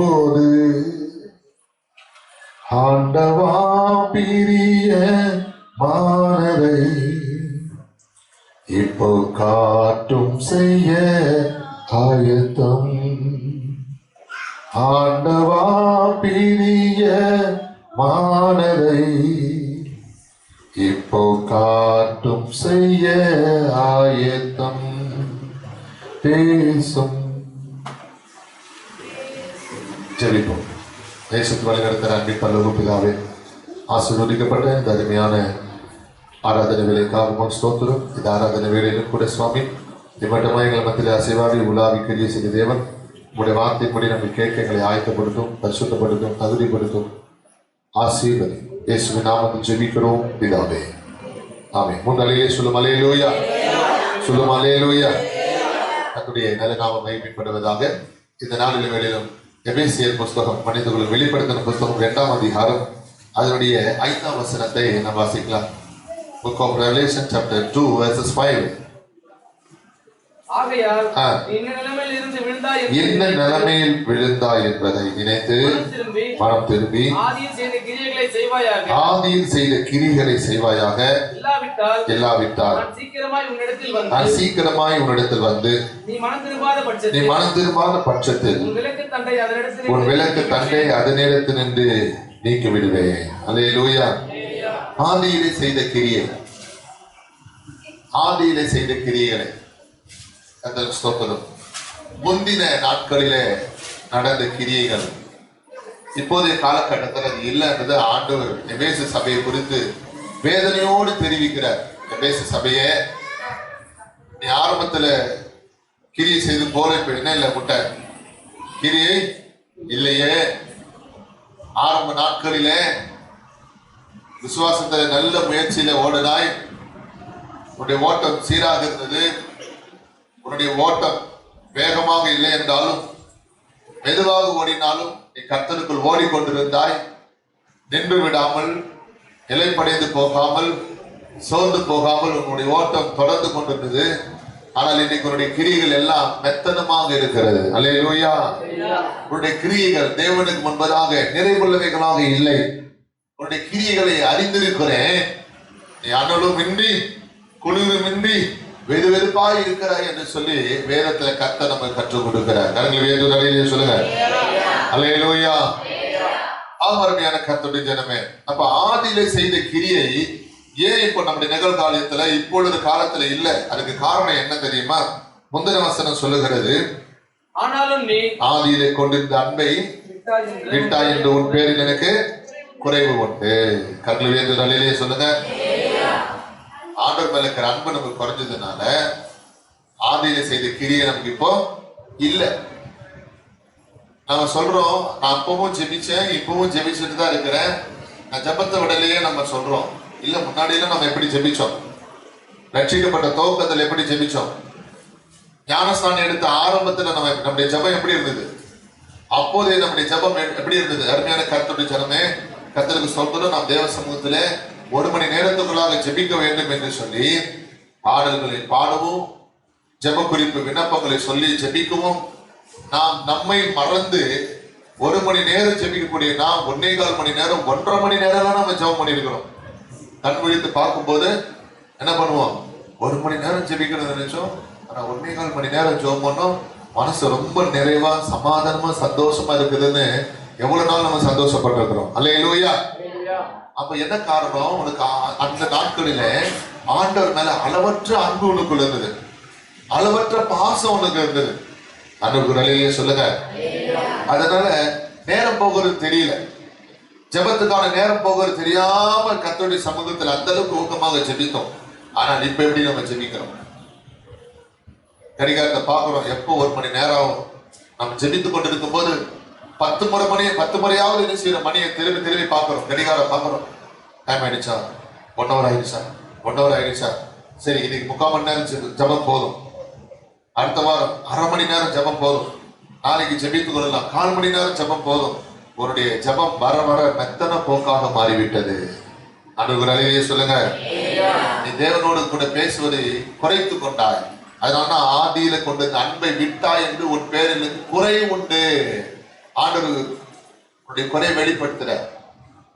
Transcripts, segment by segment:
போது ஆண்டவா பிரிய மானதை இப்போ காட்டும் செய்ய ஆயத்தம். ஆண்டவா பிரிய மானதை இப்போ காட்டும் செய்ய ஆயத்தம். பேசும். ஜெபிப்போம். தேசத்து வழிநடத்த அன்பின் பரலோக பிதாவே, ஆசீர்வதிக்கப்பட்ட இந்த அருமையான ஆராதனை வேலைக்காக ஸ்தோத்திரம். இந்த ஆராதனை வேலையிலும் கூட சுவாமி இம்மட்டமாக எங்கள் மத்தியில் அசைவாடி உலாவி கிரிய செய்த தேவன், உங்களுடைய வார்த்தைப்படி நம்ம கேட்க எங்களை ஆயத்தப்படுத்தும், பரிசுத்தப்படுத்தும், தகுதிப்படுத்தும். ஆசீர்வதி. இயேசுவின் நாமத்தில் ஜெபிக்கிறோம் பிதாவே, ஆமென். முன்னாலேயே சொல்லும் அல்லேலூயா, சொல்லும் அல்லேலூயா. தன்னுடைய நல்ல நாமம் மகிமைப்படுவதாக. இந்த நாளில் வேளையிலும் எபேசியர் புஸ்தகம், மனிதர்களுக்கு வெளிப்படுத்தின புஸ்தகம் 2ஆம் அதிகாரம் அதனுடைய 5ஆம் வசனத்தை நாம் வாசிக்கலாம். Book of Revelation chapter 2 verses 5. ஆகையால் என்ன நிலைமையில் விழுந்தாய் என்பதை நினைத்து மனம் திரும்பி ஆதியில் செய்த கிரிகளை செய்வாயாக. இல்லாவிட்டால் நான் சீக்கிரமாய் உன்னிடத்தில் வந்து நீ மனம் திரும்பாத பட்சத்தில் உன் விளக்கு தண்டை அதனிடத்தில் நின்று நீக்கி விடுவேன். அல்லேலூயா. ஆதியிலே செய்த கிரியை, ஆதியிலே செய்த கிரியைகளை அந்த ஸ்தோத்திரம். முந்தின நாட்களிலே நடந்த கிரியைகள் இப்போதைய காலகட்டத்தில் அது இல்லை என்பது ஆண்டவர் எபேசு சபையை குறித்து வேதனையோடு தெரிவிக்கிறார். எபேசு சபையே, நீ ஆரம்பத்துல கிரியை செய்து போல இப்ப என்ன இல்லை முட்டை கிரியை இல்லையே. ஆரம்ப நாட்களிலே விசுவாசத்துல நல்ல முயற்சியில ஓடினாய், உன்னுடைய ஓட்டம் சீராக இருந்தது. உன்னுடைய ஓட்டம் வேகமாக இல்லை என்றாலும் மெதுவாக ஓடினாலும் நீ கர்த்தருக்குள் ஓடிக்கொண்டிருந்தாய். நின்று விடாமல், இலைப்படைந்து போகாமல், சோர்ந்து போகாமல் உன்னுடைய ஓட்டம் தொடர்ந்து கொண்டிருந்தது. ஆனால் இன்னைக்கு உன்னுடைய கிரியைகள் எல்லாம் மெத்தனமாக இருக்கிறது. அல்லேலூயா. உன்னுடைய கிரியைகள் தேவனுக்கு முன்பதாக நிறைவுள்ளவைகளாக இல்லை. உன்னுடைய கிரியைகளை அறிந்திருக்கிறேன். நீ அனலும் இன்றி குளிருமின்றி வெது வெதுப்பாய் இருக்கிறாய் என்று சொல்லி வேதத்துல கர்த்தர் நம்ம கற்றுக் கொடுக்கிறார். கரங்கள் வேறு நிலையிலே சொல்லுங்க அல்லேலூயா. அருமையான கர்த்தருடைய ஜனமே, அப்ப ஆதியிலே செய்த கிரியை ஏன் இப்போ நம்முடைய நிகழ்காலத்துல இப்பொழுது காலத்துல இல்ல? அதுக்கு காரணம் என்ன தெரியுமா? முந்தின வசனம் சொல்லுகிறது, ஆனாலும் நீ ஆதியிலே கொண்டிருந்த அன்பை விட்டாய் என்று உன் பேரில் எனக்கு குறைவு உண்டு. கரங்கள் வேறு நிலையிலே சொல்லுங்க. ஆண்டவர் மேல இருக்கிற அன்பு நமக்கு குறைஞ்சதுனால ஆதியில செய்த கிரியை நமக்கு இப்போ இல்ல. நம்ம சொல்றோம், நான் அப்பவும் ஜெபிச்சேன், இப்பவும் ஜெபிச்சுட்டு தான் இருக்கிறேன், நான் ஜெபத்தை விடலையே நம்ம சொல்றோம். இல்ல, முன்னாடியில நம்ம எப்படி ஜெபிச்சோம்? ரட்சிக்கப்பட்ட துவக்கத்தில் எப்படி ஜெபிச்சோம்? ஞானஸ்தானம் எடுத்த ஆரம்பத்துல நம்முடைய ஜெபம் எப்படி இருந்தது? அப்போதே நம்முடைய ஜெபம் எப்படி இருந்தது? அருமையான கர்த்தருடைய ஜனமே, கர்த்தருக்கு சொல்றோம், நாம் தேவ சமூகத்துல 1 மணி நேரத்துக்குள்ளாக ஜெபிக்க வேண்டும் என்று சொல்லி பாடல்களை பாடவும், ஜெப குறிப்பு விண்ணப்பங்களை சொல்லி ஜெபிக்கவும், நாம் நம்மை மறந்து 1 மணி நேரம் ஜெபிக்கக்கூடிய நாம் 1.25 மணி நேரம் 1.5 மணி நேரம் தான் நம்ம ஜெபம் பண்ணியிருக்கிறோம். கண் விழித்து பார்க்கும்போது என்ன பண்ணுவோம்? 1 மணி நேரம் ஜெபிக்கணும்னு நினைச்சோம், ஆனா 1.25 மணி நேரம் ஜெபம் பண்ணோம். மனசு ரொம்ப நிறைவா சமாதானமா சந்தோஷமா இருக்குதுன்னு எவ்வளவு நாள் நம்ம சந்தோஷப்பட்டிருக்கிறோம். அல்லேலூயா. அப்ப என்ன காரணம்? உனக்கு அந்த நாட்களில ஆண்டவர் மேல அளவற்ற அன்பு உனக்குள்ள இருந்தது, அளவற்ற பாசம் உனக்கு இருந்தது. அன்பு நிலையிலே சொல்லுங்க. அதனால நேரம் போகிறது தெரியல, ஜெபத்துக்கான நேரம் போகிறது தெரியாம கர்த்தருடைய சமூகத்தில் அந்த அளவுக்கு ஊக்கமாக ஜெபித்தோம். ஆனால் இப்ப எப்படி நம்ம ஜெபிக்கிறோம்? கடிகாரத்தை பார்க்கிறோம், எப்போ 1 மணி நேரம் நம்ம ஜெபித்து கொண்டிருக்கும் போது 10 முறையாவது என்ன செய்யற மணியை திரும்பி திரும்பி பார்க்கிறோம், கடிகாரம் பார்க்கிறோம். டைம் ஆயிடுச்சா? 1 hour ஆயிடுச்சா? 1 hour ஆயிடுச்சா? சரி, இன்னைக்கு 3/4 மணி நேரம் ஜெபம் போதும், அடுத்த வாரம் 1/2 மணி நேரம் ஜெபம் போதும், நாளைக்கு ஜெபித்துக் கொள்ளலாம் 1/4 மணி நேரம் ஜெபம் போதும். உன்னுடைய ஜெபம் வர வர மெத்தன போக்காக மாறிவிட்டது. அனுகுரலையே சொல்லுங்க. நீ தேவனோடு கூட பேசுவதை குறைத்து கொண்டாய். அதனால ஆதியில கொண்டு அன்பை விட்டாய் என்று உன் பேரில் குறை உண்டு. ஆனா ஆண்டவருடைய குறை வெளிப்படுத்துற.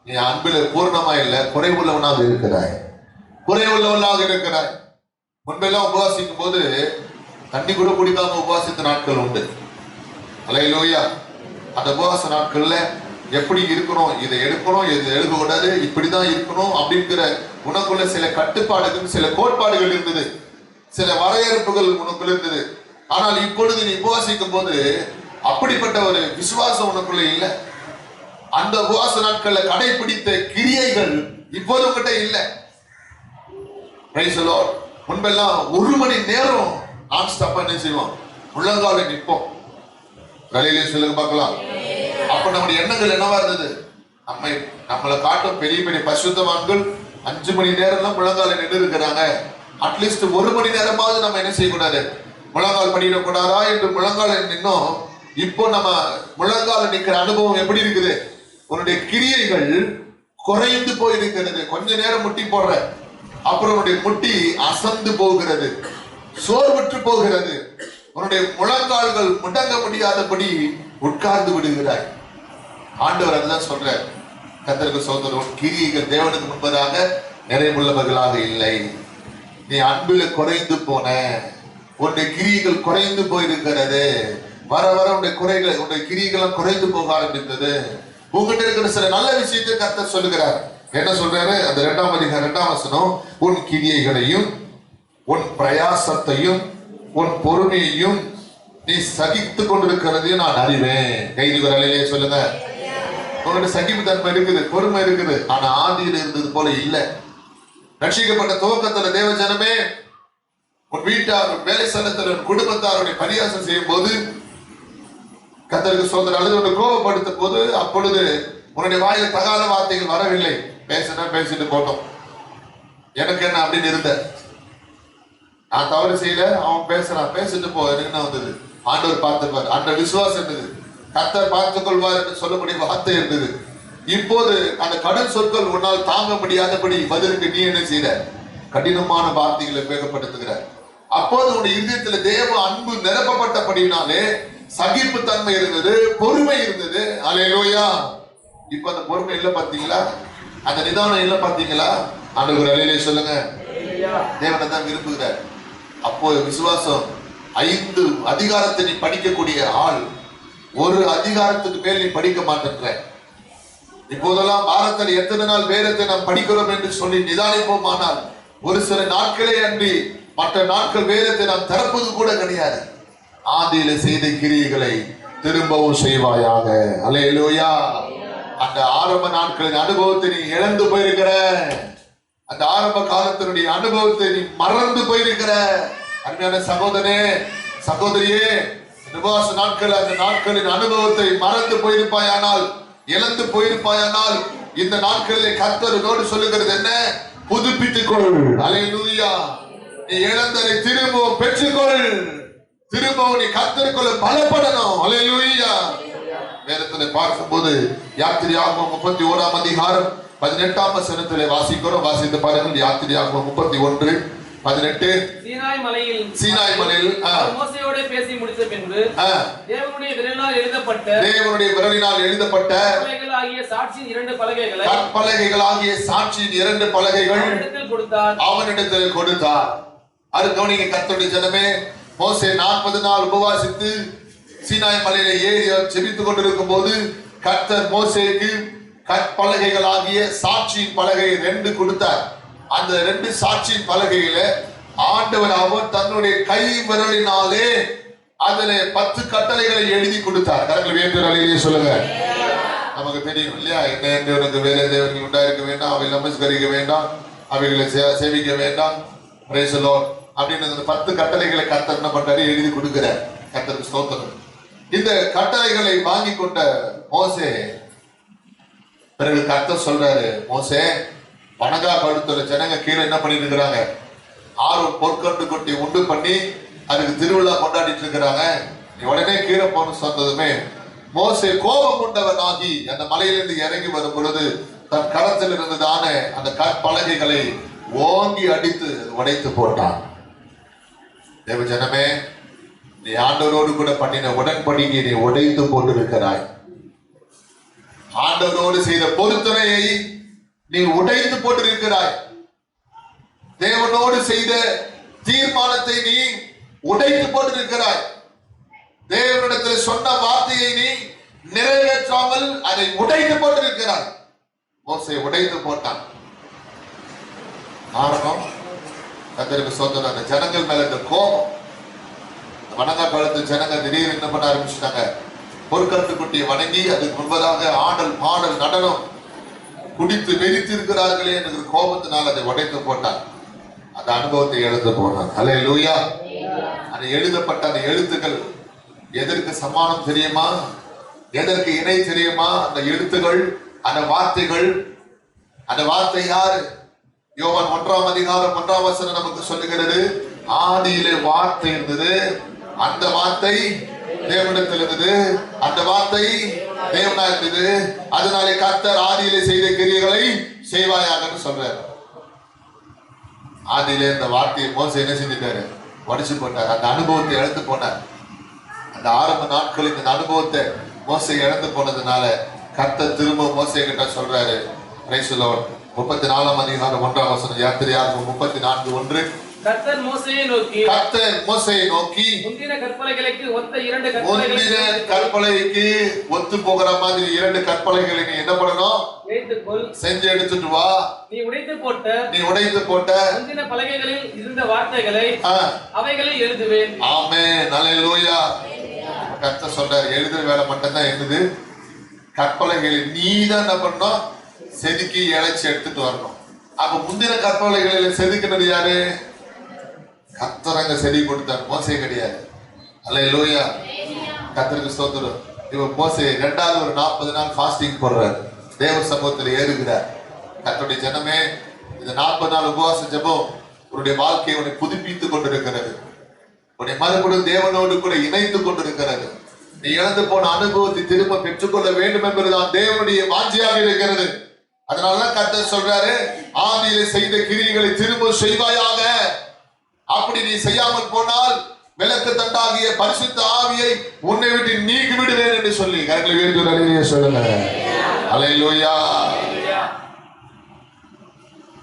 நீ அன்பில் பூர்ணமா இல்லை, குறைவுள்ளவனாக இருக்கிறாய், குறைவுள்ளவனாக இருக்கிறாய். முன்பெல்லாம் உபவாசிக்கும் போது தண்ணி கூட குடிக்காம உபவாசித்த நாட்கள் உண்டு. அல்லேலூயா. அந்த உபவாச நாட்கள்ல எப்படி இருக்கணும், இதை எடுக்கணும், இதை எழுதக்கூடாது, இப்படிதான் இருக்கணும் அப்படிங்கிற உனக்குள்ள சில கட்டுப்பாடுகள், சில கோட்பாடுகள் இருந்தது, சில வரையறுப்புகள் உனக்குள்ள இருந்தது. ஆனால் இப்பொழுது நீ உபவாசிக்கும் போது அப்படிப்பட்ட ஒரு விசுவாசம் உனக்குள்ள இல்லை. அந்த உபவாச நாட்கள்ல கடைபிடித்த கிரியைகள் இப்போது உங்ககிட்ட இல்லை. முன்பெல்லாம் 1 மணி நேரம் நான் ஸ்டாப்பா என்ன செய்வோம், முழங்கால நிற்போம். கலையிலே சொல்லுங்க பார்க்கலாம். அப்ப நம்முடைய எண்ணங்கள் என்னவா இருந்தது, நம்மளை காட்டும் பெரிய பெரிய பரிசுத்தவான்கள் 5 மணி நேரம் தான் முழங்கால நின்று இருக்கிறாங்க. அட்லீஸ்ட் 1 மணி நேரமாவது நம்ம என்ன செய்யக்கூடாது, முழங்கால் பண்ணிடக்கூடாதா என்று முழங்கால நின்னோம். இப்போ நம்ம முழங்கால நிக்கிற அனுபவம் எப்படி இருக்குது, உன்னுடைய கிரியைகள் குறைந்து போயிருக்கிறது. கொஞ்ச நேரம் முட்டி போடுற, அப்புறம் உன்னுடைய முட்டி அசந்து போகிறது, சோர்வுற்று போகிறது. உன்னுடைய முழங்கால்கள் முடங்க முடியாதபடி உட்கார்ந்து விடுகிறாய். ஆண்டவர் அதுதான் சொல்ற. கர்த்தருக்கு சோதரம், கிரியைகள் தேவனுக்கு முன்பதாக நிறைவுள்ளவர்களாக இல்லை. நீ அன்பில குறைந்து போன, உன்னுடைய கிரியைகள் குறைந்து போயிருக்கிறது. வர வர உன்னுடைய குறைகள், உன்னுடைய கிரியைகள் குறைந்து போக ஆரம்பித்தது. உங்ககிட்ட இருக்கிற சில நல்ல விஷயத்தை கர்த்தர் சொல்லுகிறார். என்ன சொல்றாரு, அந்த 2ஆம் அதிகாரம் 2ஆம் வசனம், உன் கிரியைகளையும் உன் பிரயாசத்தையும் உன் பொறுமையையும் நீ சகித்து கொண்டிருக்கிறதையும் நான் அறிவேன். கைது வரலையே சொல்லுங்க. உங்கள்கிட்ட சகிப்பு தன்மை இருக்குது, பொறுமை இருக்குது. ஆனா ஆதியில் இருந்தது போல இல்லை. ரட்சிக்கப்பட்ட துவக்கத்துல தேவ ஜனமே, உன் வீட்டார், வேலை ஸ்தலத்தில் உன் குடும்பத்தாருடைய பரியாசம் செய்யும் போது கர்த்தருக்கு சோதனை அல்லது உன்னை கோபப்படுத்த போது, அப்பொழுது உன்னுடைய வாயில தகாத வார்த்தைகள் வரவில்லை. பேசினா பேசிட்டு போட்டோம், எனக்கு என்ன அப்படின்னு இருந்த. நான் தவறு செய்யல, அவன் பேசுறான், பேசிட்டு போ, எனக்கு என்ன வந்தது, ஆண்டவர் பார்த்துப்பார். அந்த விசுவாசம் இருந்தது, கர்த்தர் பார்த்துக் கொள்வார் என்று சொல்லக்கூடிய வார்த்தை இருந்தது. இப்போது அந்த கடன் சொற்கள் உன்னால் தாங்க முடியாதபடி பதிலுக்கு நீ என்ன செய்யற, கடினமான வார்த்தைகளை உபயோகப்படுத்துகிற. அப்போது உன்னுடைய இதயத்துல தேவ அன்பு நிரப்பப்பட்டபடினாலே சகிப்பு தன்மை இருந்தது, பொறுமை இருந்தது. அல்லேலூயா. இப்ப அந்த பொறுமை இல்லை பாத்தீங்களா, அந்த நிதானம் இல்லை பாத்தீங்களா. ஆண்டவர் அல்லேலூயா சொல்லுங்க. தேவனை தான் விரும்புகிறார். அப்போ விசுவாசம் 5 அதிகாரத்தை நீ படிக்கக்கூடிய ஆள், ஒரு அதிகாரத்துக்கு மேல் நீ படிக்க மாட்டேன்ற. இப்போதெல்லாம் வாரத்தில் எத்தனை நாள் வேதத்தை நாம் படிக்கிறோம் என்று சொல்லி நிதானிப்போம். ஆனால் ஒரு சில நாட்களே அன்றி மற்ற நாட்கள் வேதத்தை நாம் திறப்பது கூட கிடையாது. ஆதியில செய்த கிரியைகளை திரும்பவும் செய்வாயாக. அல்லேலூயா. அந்த ஆரம்ப நாட்களின் அனுபவத்தை நீ இழந்து போயிருக்கிற, அந்த ஆரம்ப காலத்தினுடைய அனுபவத்தை நீ மறந்து போயிருக்கிற அருமையான சகோதரனே, சகோதரியே, உபவாச நாட்கள், அந்த நாட்களின் அனுபவத்தை மறந்து போயிருப்பாயானால், இழந்து போயிருப்பாயானால், இந்த நாட்களிலே கர்த்தரோடு சொல்லுகிறது என்ன, புதுப்பித்துக் கொள். அல்லேலூயா. நீ இழந்ததை திரும்பவும் பெற்றுக்கொள். திரும்பவும் நீ கர்த்தருக்குள்ள பலப்படணும். அல்லேலூயா. வேதத்திலே பார்க்கும்போது யாத்திரையாகமம் 31ஆம் அதிகாரம் 18ஆம் வசனத்திலே வாசிக்கிறோம். வாசித்து பாருங்கள். யாத்திரையாகமம் 31:18. சீனாய் மலையில் மோசேயோடு பேசி முடித்த பின்பு தேவனுடைய விரலினால் எழுதப்பட்ட பலகைகளாகிய சாட்சியின் 2 பலகைகளை, கற்பலகைகளாகிய சாட்சியின் 2 பலகைகள் அவனிடத்தில் கொடுத்தார். அது கவனிங்க கர்த்தருடைய ஜனமே. மோசே 40 நாள் உபவாசித்து சீனாய் மலையில ஏறி ஜெபித்துக் கொண்டிருக்கும் போது கர்த்தர் மோசேக்கு கற்பலகைகளாகிய சாட்சியின் பலகை 2 கொடுத்தார். அந்த 2 சாட்சியின் பலகையில ஆண்டவர் அவர் தன்னுடைய கை விரலினாலே அதுல 10 கட்டளைகளை எழுதி கொடுத்தார். கரங்கள் வேற்று அலையிலேயே சொல்லுங்க. நமக்கு தெரியும் இல்லையா, என்ன உனக்கு வேற தேவர்கள் உண்டாயிருக்க வேண்டாம், அவை நமஸ்கரிக்க வேண்டாம், அவைகளை சேவிக்க வேண்டாம், அப்படின்னு 10 கட்டளைகளை கர்த்தர் என்ன பண்றாரு, எழுதி கொடுக்கிறார். கர்த்தருக்கு ஸ்தோத்திரம். இந்த கட்டளைகளை வாங்கி கொண்ட மோசே பிறகு கர்த்தர் சொல்றாரு, மோசே, வணங்கா கழுத்துல ஜனங்க கீழே என்ன பண்ணிட்டு இருக்கிறாங்க, 6 பொற்கண்டு கொட்டி உண்டு பண்ணி அதுக்கு திருவிழா கொண்டாடிட்டு இருக்கிறாங்க. நீ உடனே கீழே போன சொன்னதுமே மோசே கோபம் கொண்டவன் ஆகி அந்த மலையிலிருந்து இறங்கி வரும் பொழுது தன் கரத்தில் இருந்ததான அந்த கற்பலகைகளை ஓங்கி அடித்து உடைத்து போட்டான். தேவ ஜனமே, நீ ஆண்டவரோடு கூட பண்ணின உடன்படிக்கை நீ உடைத்து போட்டிருக்கிறாய். ஆண்டவரோடு செய்த பொருத்தனையை நீ உடைத்து போட்டிருக்கிறாய். தேவனோடு செய்த தீர்மானத்தை நீ உடைத்து போட்டிருக்கிறாய். தேவனிடத்தில் சொன்ன வார்த்தையை நீ நிறைவேற்றாமல் அதை உடைத்து போட்டிருக்கிறாய். மோசே உடைத்து போட்டான். காரணம், கர்த்தருக்கு ஸ்தோத்திரம், அந்த ஜனங்கள் மேல இந்த கோபம். வணங்கா காலத்து ஜனங்கள் திடீர்னு என்ன பண்ண ஆரம்பிச்சுட்டாங்க, பொற்கட்டு குட்டியை வணங்கி அதுக்கு முன்பதாக ஆடல் பாடல் நடனம் குடித்து வெறித்து இருக்கிறார்களே என்கிற கோபத்தினால் அதை உடைத்து போட்டான். அந்த அனுபவத்தை எழுத போனான். அல்லேலூயா. அது எழுதப்பட்ட அந்த எழுத்துக்கள் எதற்கு சமானம் தெரியுமா? எதற்கு இணை தெரியுமா? அந்த எழுத்துக்கள், அந்த வார்த்தைகள். அந்த வார்த்தை யாரு? யோவான் 1ஆம் அதிகாரம் 1ஆம் வசனம் நமக்கு சொல்லுகிறது, ஆதியிலே வார்த்தை இருந்தது, அந்த வார்த்தை தேவனிடத்தில் இருந்தது, அந்த வார்த்தை தேவனா இருந்தது, அதனாலே கர்த்தர் ஆதியிலே செய்த கிரியைகளை செய்வாயாக சொல்றாரு. ஆதியிலே இந்த வார்த்தையை மோசே என்ன செஞ்சுட்டாரு? உடைச்சு போட்டார். அந்த அனுபவத்தை இழந்து போனார். அந்த ஆரம்ப நாட்களில் இந்த அனுபவத்தை மோசே இழந்து போனதுனால கர்த்தர் திரும்ப மோசே கிட்ட சொல்றாரு, 34ஆம் அதிகாரம் 1ஆம் வசனம், யாத்திரையாகமம் 34:1. கர்த்தர் மோசேயை நோக்கி முந்தின கற்பலைக்கு ஒத்து போகிற மாதிரி 2 கற்பலைகளை நீ என்ன பண்ணணும்? செஞ்சு எடுத்துட்டு வா. நீ உடைத்து போட்ட முந்தின பலகைகளில் இருந்த வார்த்தைகளை அவைகளில் எழுதுவேன். ஆமென். அல்லேலூயா. கர்த்தர் சொல்றாரு, எழுதுற வேலை மட்டும் தான் என்னது? கற்பலைகளை நீ தான் என்ன பண்ணணும்? செதுக்கி இழைச்சி எடுத்துட்டு வரணும். அப்ப முந்தின கற்பலைகளில் செதுக்கினது யாரு? கர்த்தர் அங்க செடி கொடுத்தார், மோசே கிடையாது. அல்லேலூயா. கர்த்தருக்கு ஸ்தோத்திரம். இவன் மோசே 2வது ஒரு 40 நாள் ஃபாஸ்டிங் போடுறார், தேவ சமூகத்தில் ஏறுகிறார். கர்த்தருடைய ஜனமே, இந்த 40 நாள் உபவாச ஜெபம் உன்னுடைய வாழ்க்கையை உன்னை புதுப்பித்துக் கொண்டிருக்கிறது. உன்னை மறுபடியும் தேவனோடு கூட இணைத்துக் கொண்டிருக்கிறது. நீ இழந்து போன அனுபவத்தை திரும்ப பெற்றுக்கொள்ள வேண்டும் என்பதுதான் தேவனுடைய வாஞ்சியாக இருக்கிறது. அதனாலதான் கர்த்தர் சொல்றாரு, ஆதியிலே செய்த கிரியைகளை திரும்ப செய்வாயாக. அப்படி நீ செய்யாமல் போனால் விளக்கு தண்டாகிய பரிசுத்த ஆவியை உன்னை விட்டு நீக்கி விடுவேன் என்று சொல்லி கரங்களை உயர்த்தி அல்லேலூயா சொல்லுங்க. அல்லேலூயா.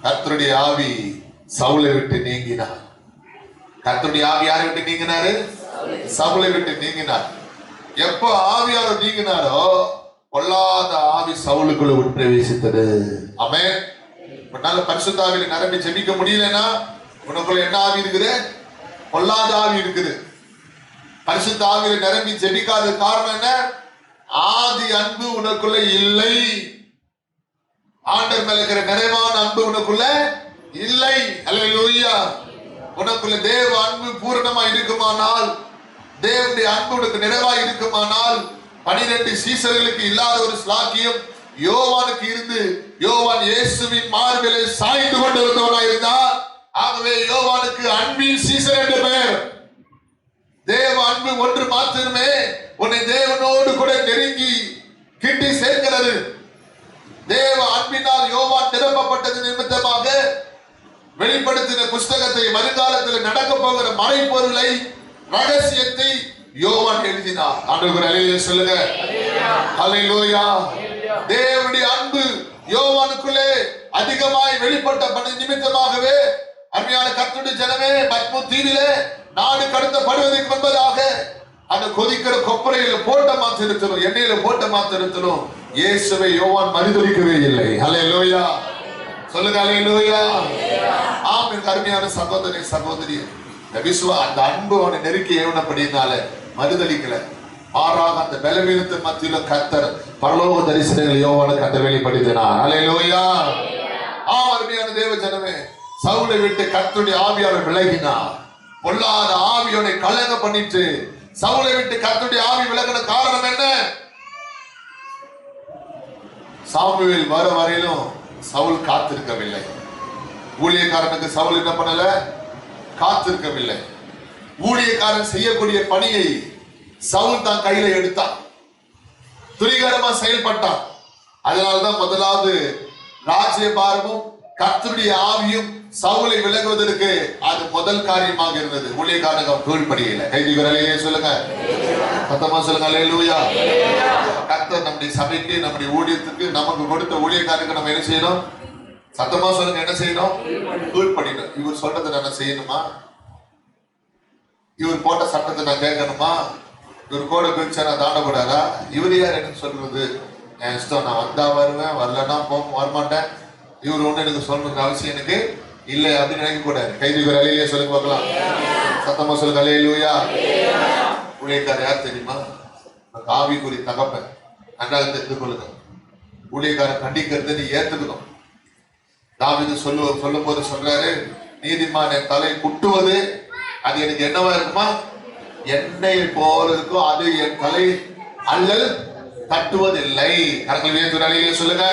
கர்த்தருடைய ஆவி சவுலை விட்டு நீங்கினார். கர்த்தருடைய ஆவி யாரை விட்டு நீங்கினாரு? சவுலை விட்டு நீங்கினார். எப்போ ஆவியார் நீங்கினாரோ பொல்லாத ஆவி சவுலுக்குள்ள உட்பிரவேசித்தது. ஆமென். நல்ல பரிசுத்த ஆவியில நிரம்பி ஜெபிக்க முடியலன்னா உனக்குள்ள என்ன ஆவி இருக்குது? பொல்லாத ஆவி இருக்குது. பரிசுத்த ஆவியில நிரம்பி ஜெபிக்காத காரணம் என்ன? ஆதி அன்பு உனக்குள்ள இல்லை. ஆண்டவர் மேல இருக்கிற நிறைவான அன்பு உனக்குள்ள இல்லை. அல்லேலூயா. உனக்குள்ள தேவ அன்பு பூரணமா இருக்குமானால், தேவனுடைய அன்பு உனக்கு நிறைவாய் இருக்குமானால், 12 சீசர்களுக்கு இல்லாத ஒரு ஸ்லாக்கியம் யோவானுக்கு இருந்து யோவான் இயேசுவின் மார்பிலே சாய்ந்து கொண்டிருந்தவனாய் இருந்தார். ஆகவே யோவானுக்கு அன்பின் சீசர் என்று பெயர். தேவ அன்பு ஒன்று மாத்திரமே உன்னை தேவனோடு கூட நெருங்கி கிட்டி சேர்க்கிறது. தேவ அன்பினால் யோவான் நிரப்பப்பட்டது நிமித்தமாக வெளிப்படுத்தின புஸ்தகத்தை, வருங்காலத்தில் நடக்க போகிற மறைப்பொருளை, ரகசியத்தை யோவான் எழுதினார். ஆண்டவரே அல்லேலூயா சொல்லுங்க. அல்லேலூயா. தேவனுடைய அன்பு யோவானுக்குள்ளே அதிகமாய் வெளிப்பட்ட நிமித்தமாகவே அருமையான கர்த்தருடைய ஜனமே, பத்மு தீவிலே நாடு கடத்தப்படுவதற்கு முன்பதாக அந்த கொதிக்கிற கொப்பரையில போட்ட மாத்திரத்திலும் எண்ணெயில போட்ட மாத்திரத்திலும் இயேசுவை யோவான் மறுதலிக்கவே இல்லை. அல்லேலூயா சொல்லுங்க. அல்லேலூயா. ஆமென். அருமையான சகோதரி சகோதரி, அந்த அன்பு அவனை நெருக்கி ஏவனப்படினால மறுதலிக்கல. மாறாக அந்த பலவீனத்தின் மத்தியில கர்த்தர் பரலோக தரிசனங்கள் யோவானுக்கு கர்த்தர் வெளிப்படுத்தினார். அல்லேலூயா. அருமையான தேவ ஜனமே, சவுலை விட்டு கர்த்தருடைய ஆவியாளர் விலகினார். பொல்லாத ஆவியோனை கலங்க பண்ணிட்டு சவுலை விட்டு கர்த்தருடைய ஆவி விலகின காரணம் என்ன? சாமுவேல் வர வரையிலும் சவுல் காத்திருக்கவில்லை. ஊழியக்காரனுக்கு சவுல் என்ன பண்ணல? காத்திருக்கவில்லை. ஊழியக்காரன் செய்யக்கூடிய பணியை சவுல் தான் கையில எடுத்தான், துரிகரமா செயல்பட்டான். அதனால்தான் முதலாவது ராஜ்யபாரமும் கர்த்தருடைய ஆவியும் சவுலை விலகுவதற்கு அது முதல் காரியமாக இருந்தது. ஊழியக்காரனுக்கு கீழ்ப்படியல. கைதிகளே சொல்லுங்க, சத்தமா சொல்லுங்க. அல்லேலூயா. கர்த்தர் நம்முடைய சபைக்கு, நம்முடைய ஊழியத்துக்கு, நமக்கு கொடுத்த ஊழியக்காரருக்கு நம்ம என்ன செய்யணும்? சத்தமா சொல்லுங்க, என்ன செய்யணும்? கீழ்ப்படியணும். இவர் சொல்றதை நான் செய்யணுமா? இவர் போட்ட சட்டத்தை நான் கேட்கணுமா? இவர் கோடை பிரிச்சா நான் தாண்டக்கூடாதா? இவர் யார் எனக்கு சொல்றது? என் இஷ்டம், நான் வந்தா வருவேன், வரலன்னா வரமாட்டேன். இவர் ஒண்ணு எனக்கு சொல்றது அவசியம் எனக்கு இல்லை அப்படின்னு நினைக்க கூடாது. கைது ஒரு அலையிலே சொல்லுங்க பார்க்கலாம். சத்தமா சொல்லுங்க, அல்லேலூயா. ஊழியக்காரர் யார் தெரியுமா? ஆவிக்குரிய தகப்பன். நன்றாக தெரிந்து கொள்ளுங்க. ஊழியக்காரன் கண்டிக்கிறது நீ ஏத்துக்கணும். தாவீது சொல்லும் போது சொல்றாரு, நீதிமான் என் தலை குட்டுவது அது எனக்கு என்னவா இருக்குமா? எண்ணெய் போல இருக்கும், அது என் தலை அல்லல் தட்டுவதில்லை. கரங்களை சொல்லுங்க.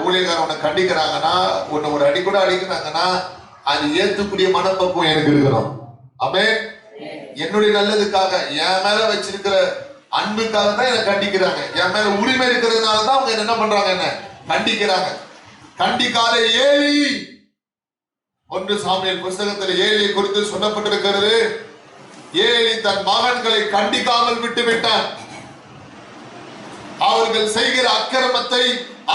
ஊழியக்காரன் உன்னை கண்டிக்கிறாங்கன்னா, உன்னை ஒரு அடி கூட அடிக்கிறாங்கன்னா, அது ஏத்துக்கூடிய மனப்பக்குவம் எனக்கு இருக்கணும். ஆமென். என்னுடைய நல்லதுக்காக, என் மேல வச்சிருக்கிற அன்புக்காக தான் என்னை கண்டிக்கிறாங்க. என் மேல உரிமை இருக்கிறதுனால தான் அவங்க என்ன பண்றாங்க, என்ன கண்டிக்கிறாங்க. கண்டிக்காத ஏலி, 1 சாமுவேல் புஸ்தகத்தில் ஏலியை குறித்து சொல்லப்பட்டிருக்கிறது. ஏலி தன் மகன்களை கண்டிக்காமல் விட்டு விட்டான். அவர்கள் செய்கிற அக்கிரமத்தை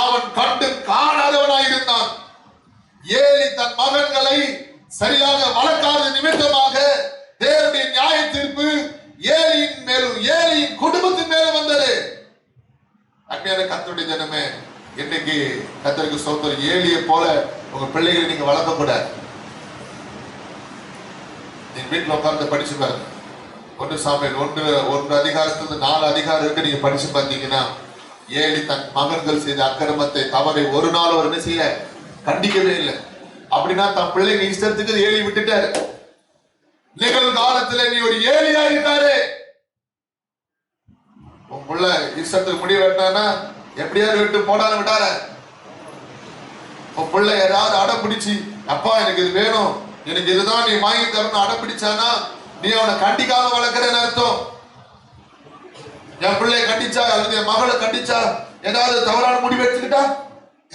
அவன் கண்டு காணாதவனாயிருந்தான். ஏலி தன் மகன்களை சரியாக வளர்க்காத நிமித்தமாக தேவனுடைய நியாய தீர்ப்பு ஏலியின் மேலும் ஏலியின் குடும்பத்தின் மேலும் வந்தது. அன்மையான கர்த்தருடைய ஜனமே, இன்னைக்கு கர்த்தருக்கு ஸ்தோத்திரம். ஏலியை போல உங்க பிள்ளைகளை நீங்க வளர்க்கக்கூடாது. நீங்க வீட்டுல உட்கார்ந்து படிச்சு பாருங்க. 1 சாமுவேல் 1 அதிகாரத்துல 4 அதிகாரம் இருக்கு. நீங்க படிச்சு பார்த்தீங்கன்னா, ஏலி தன் மகன்கள் செய்த அக்கிரமத்தை, தவறை ஒரு நாள் அவர் என்ன செய்யல, கண்டிக்கவே இல்லை. அப்படின்னா தன் பிள்ளைங்க இஷ்டத்துக்கு ஏலி விட்டுட்டாரு. நிகழ்காலத்துல நீ ஒரு ஏலியா இருக்காரு. உன் பிள்ளை இஷ்டத்துக்கு முடிவு வெட்டானா எப்படியாவது விட்டு போடான்னு விட்டார. உன் பிள்ளை ஏதாவது அடம் பிடிச்சி, அப்பா எனக்கு இது வேணும், எனக்கு இதுதான் நீ வாங்கி தரணும் அடம் பிடிச்சானா, நீ அவனை கண்டிக்காம வளர்க்கிறேன்னு அர்த்தம். என் பிள்ளைய கண்டிச்சா அல்லது என் மகளை கண்டிச்சா, ஏதாவது தவறான முடிவு எடுத்துக்கிட்டா,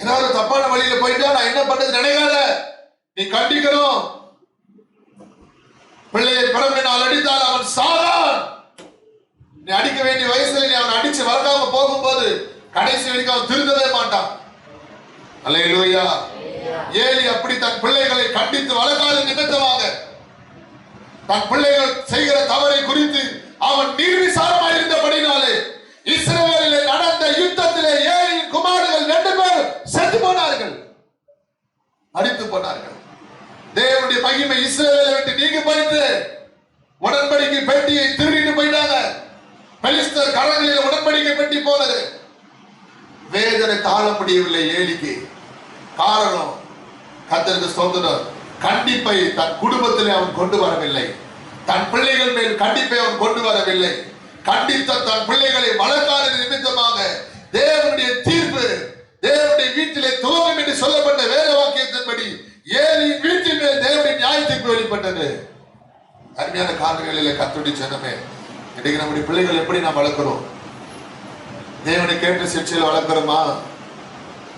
ஏதாவது தப்பான வழியில போயிட்டா, நான் என்ன பண்றது நினைக்காத. நீ கண்டிக்கணும். பிள்ளையை பிறப்பினால் அடித்தால் அவன் சாதான். நீ அடிக்க வேண்டிய வயசுல நீ அவனை அடிச்சு வளர்க்காம போகும்போது கடைசி வரைக்கும் அவன் திருந்தவே மாட்டான். அல்லேலூயா. ஏலி அப்படி தன் பிள்ளைகளை கண்டித்து வளர்க்காத நிமித்தமாக, தன் பிள்ளைகள் செய்கிற தவறை குறித்து அவன் நிர்விசாரமாக இருந்தபடினாலே இஸ்ரவேலிலே நடந்த யுத்தத்திலே ஏலியின் குமாரர்கள் 2 பேரும் செத்து போனார்கள், அடித்து போனார்கள். தேவனுடைய மகிமை இஸ்ரவேலை விட்டு நீங்கி போயிட்டு உடன்படிக்கை பெட்டியை திருடிட்டு போயிட்டாங்க. பெலிஸ்தர் கரங்களில் உடன்படிக்கை பெட்டி போனது. வேதனை தாழ முடியவில்லை ஏலிக்கு. காரணம், கர்த்தருக்கு ஸ்தோத்திரம், கண்டிப்பை தன் குடும்பத்திலே அவன் கொண்டு வரவில்லை. தன் பிள்ளைகள் மேல் கண்டிப்பை அவன் கொண்டு வரவில்லை. கண்டித்த தன் பிள்ளைகளை வளர்க்காத நிமித்தமாக தேவனுடைய தீர்ப்பு தேவனுடைய வீட்டிலே துவங்கும் என்று சொல்லப்பட்ட வேத வாக்கியத்தின்படி ஏலியின் வீட்டின் மேல் தேவனுடைய நியாய தீர்ப்பு வெளிப்பட்டது. அருமையான காரணங்களில் கர்த்தருடைய ஜனமே, இன்னைக்கு நம்முடைய பிள்ளைகள் எப்படி நாம் வளர்க்கிறோம்? தேவனுக்கு ஏற்ற சிக்ஷையில் வளர்க்கிறோமா?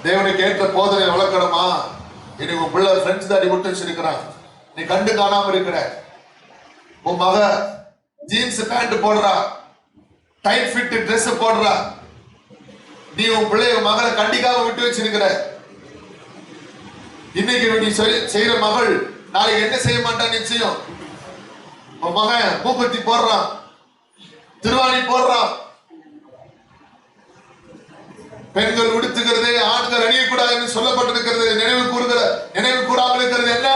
தேவனுக்கு ஏற்ற போதனை வளர்க்கிறோமா? இன்னைக்கு உன் பிள்ளை ஃப்ரெண்ட்ஸ் தான் விட்டு வச்சிருக்கிறான், நீ கண்டு காணாம இருக்கிற. உன் மக ஜீன்ஸ் பேண்ட் போடுறா, டைட் ஃபிட் ட்ரெஸ் போடுறா, நீ உன் பிள்ளைய மகளை கண்டிக்காம விட்டு வச்சிருக்கிற. இன்னைக்கு நீ செய்யற மகள் நாளைக்கு என்ன செய்ய மாட்டான் நிச்சயம். உன் மகன் மூக்குத்தி போடுறான், திருவாணி போடுறான். பெண்கள் உடுத்துகிறதே ஆண்கள் அணியக்கூடாது என்று சொல்லப்பட்டிருக்கிறது. நினைவு கூறாமல் இருக்கிறது என்ன?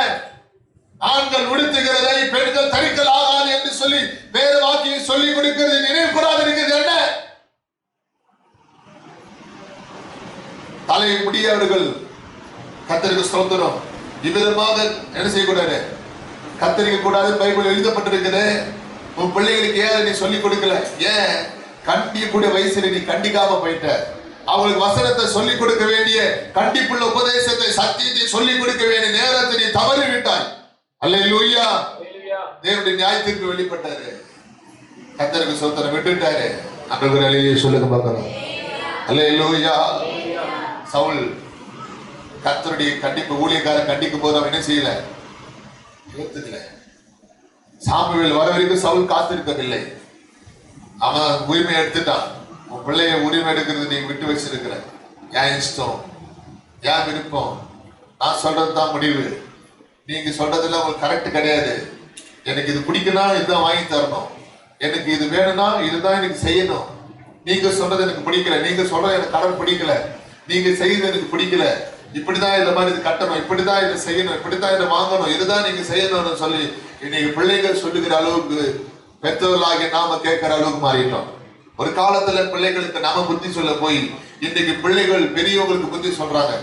ஆண்கள் உடுத்துகிறதை பெண்கள் தரிக்கல் ஆகாது என்று சொல்லி வேறு வாக்கியம் சொல்லிக் கொடுக்கிறது. நினைவு கூறாது இருக்கிறது என்ன? தலை முடியவர்கள் கத்தரிக்க ஸ்தோத்திரம் இவ்விதமாக என்ன செய்யக்கூடாது, கத்தரிக்க கூடாது பைபிள் எழுதப்பட்டிருக்குது. உன் பிள்ளைகளுக்கு ஏன் நீ சொல்லிக் கொடுக்கல? ஏன்? கண்டிக்கக்கூடிய வயசுல நீ கண்டிக்காம போயிட்ட. அவங்களுக்கு வசனத்தை சொல்லிக் கொடுக்க வேண்டிய, கண்டிப்புள்ள உபதேசத்தை சத்தியத்தை சொல்லிக் கொடுக்க வேண்டிய நேரத்தை நீ தவறி விட்டாய். அல்லேலூயா. தேவனுடைய நியாயத்திற்கு வெளிப்பட்டாரு. கர்த்தருக்கு ஸ்தோத்திரம் விட்டுட்டாரு. அன்றைய சொல்லுங்க பார்க்கலாம். அல்லேலூயா. சவுல் கர்த்தருடைய கண்டிப்பு, ஊழியக்காரன் கண்டிக்கும் போது அவன் என்ன செய்யல, ஏத்துக்கல. சாமுவேல் வர வரைக்கும் சவுல் காத்திருக்கவில்லை. அவன் உரிமை எடுத்துட்டான். உன் பிள்ளைய உரிமை எடுக்கிறது நீ விட்டு வச்சிருக்கிற. என் இஷ்டம், என் விருப்பம், நான் சொல்றதுதான் முடிவு, நீங்க சொல்றதுல உங்களுக்கு கரெக்ட் கிடையாது, எனக்கு இது பிடிக்குன்னா இதுதான் வாங்கி தரணும், எனக்கு இது வேணும்னா இதுதான் எனக்கு செய்யணும், நீங்க சொல்றது எனக்கு பிடிக்கல, நீங்க சொல்றது எனக்கு கடன் பிடிக்கல, நீங்க செய்யறது எனக்கு பிடிக்கல, இப்படிதான் இந்த மாதிரி இது கட்டணும், இப்படிதான் இதை செய்யணும், இப்படித்தான் இதை வாங்கணும், இதுதான் நீங்க செய்யணும்னு சொல்லி இன்னைக்கு பிள்ளைகள் சொல்லுகிற அளவுக்கு பெற்றவர்களாகிய நாம கேட்கிற அளவுக்கு மாறிட்டோம். ஒரு காலத்துல பிள்ளைகளுக்கு நாம புத்தி சொல்ல போய் இன்னைக்கு பிள்ளைகள் பெரியவங்களுக்கு புத்தி சொல்றாங்க.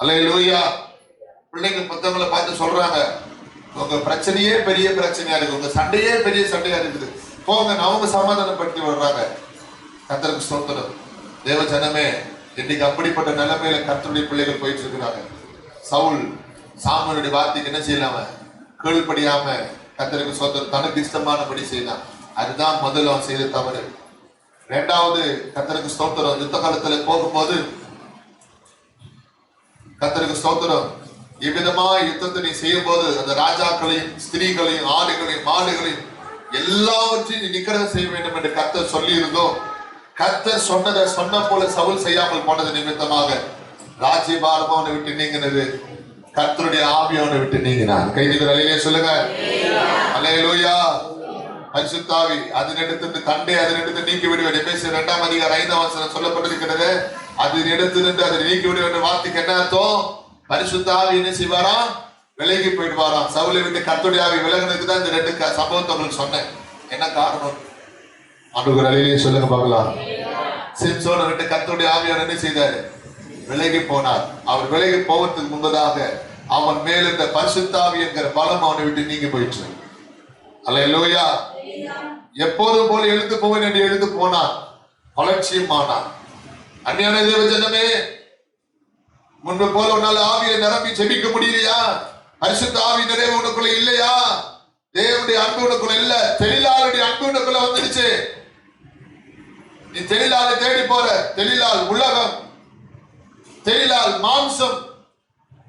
அல்லேலூயா. பிள்ளைங்க புத்தகங்களை பார்த்து சொல்றாங்க, உங்க பிரச்சனையே பெரிய பிரச்சனையா இருக்கு, உங்க சண்டையே பெரிய சண்டையா இருக்குது, போங்க, அவங்க சமாதானப்படுத்தி வர்றாங்க. கர்த்தருக்கு ஸ்தோத்திரம். தேவ ஜனமே, இன்னைக்கு அப்படிப்பட்ட நிலைமையில கர்த்தருடைய பிள்ளைகள் போயிட்டு இருக்கிறாங்க. சவுல் சாமுவேலுடைய வார்த்தைக்கு என்ன செய்யலாம கீழ்படியாம கர்த்தருக்கு ஸ்தோத்திரம் தனக்கு இஷ்டமானபடி செய்தான். அதுதான் முதல்ல அவன் செய்த தவறு. இரண்டாவது, கர்த்தருக்கு ஸ்தோத்திரம், யுத்த காலத்துல போகும்போது கர்த்தருக்கு ஸ்தோத்திரம் இவ்விதமா யுத்தத்தை நீ செய்யும் போது அந்த ராஜாக்களையும் ஸ்திரீகளையும் ஆடுகளையும் மாடுகளையும் எல்லாவற்றையும் நீ நிக்கிரக செய்ய வேண்டும் என்று கர்த்தர் சொல்லி இருந்தோம். கர்த்தர் சொன்னதை சொன்ன போல சவுல் செய்யாமல் போனது நிமித்தமாக ராஜ்யபாரம் அவனை விட்டு நீங்கினது, கர்த்தருடைய ஆவி அவனை விட்டு நீங்கினார். கைதிகள் அலையிலே சொல்லுங்க அல்லேலூயா. பரிசுத்த ஆவி அதனிடத்திலிருந்து கண்டே அதனிடத்தை நீக்கி விடுவேன். எபேசியர் 2ஆம் அதிகாரம் 5ஆம் வசனம் சொல்லப்பட்டிருக்கிறது. அதனிடத்திலிருந்து அதை நீக்கி விடுவேன் வார்த்தைக்கு என்ன அர்த்தம்? பரிசுத்த ஆவி என்ன செய்வாராம்? விலகி போயிடுவாராம். சவுலை விட்டு கர்த்தருடைய ஆவி விலகினதுக்கு தான் இந்த 2 சம்பவத்தை உங்களுக்கு சொன்னேன். என்ன காரணம்? ஆண்டவர் அலையிலே சொல்லுங்க பார்க்கலாம். சிம்சோனை விட்டு கர்த்தருடைய ஆவியார் என்ன செய்தாரு? விலகி போனார். அவர் விலகி போவதற்கு முன்பதாக அவன் மேல் இருந்த பரிசுத்த ஆவி என்கிற பலம் அவனை விட்டு நீங்கி போயிடுச்சு. அல்லேலூயா. எப்போதும் போல எழுந்து போவேன் என்று எழுந்து போனான், வளர்ச்சியும் ஆனான். அன்னியான தேவ ஜனமே, முன்பு போல உன்னால ஆவியை நிரம்பி செபிக்க முடியலையா? பரிசுத்த ஆவி நிறைவு உனக்குள்ள இல்லையா? தேவனுடைய அன்பு உனக்குள்ள இல்ல, தெளிலாளுடைய அன்பு உனக்குள்ள வந்துடுச்சு. நீ தெளிலாளை தேடி போற. தெளிலால் உலகம், தெளிலால் மாம்சம்,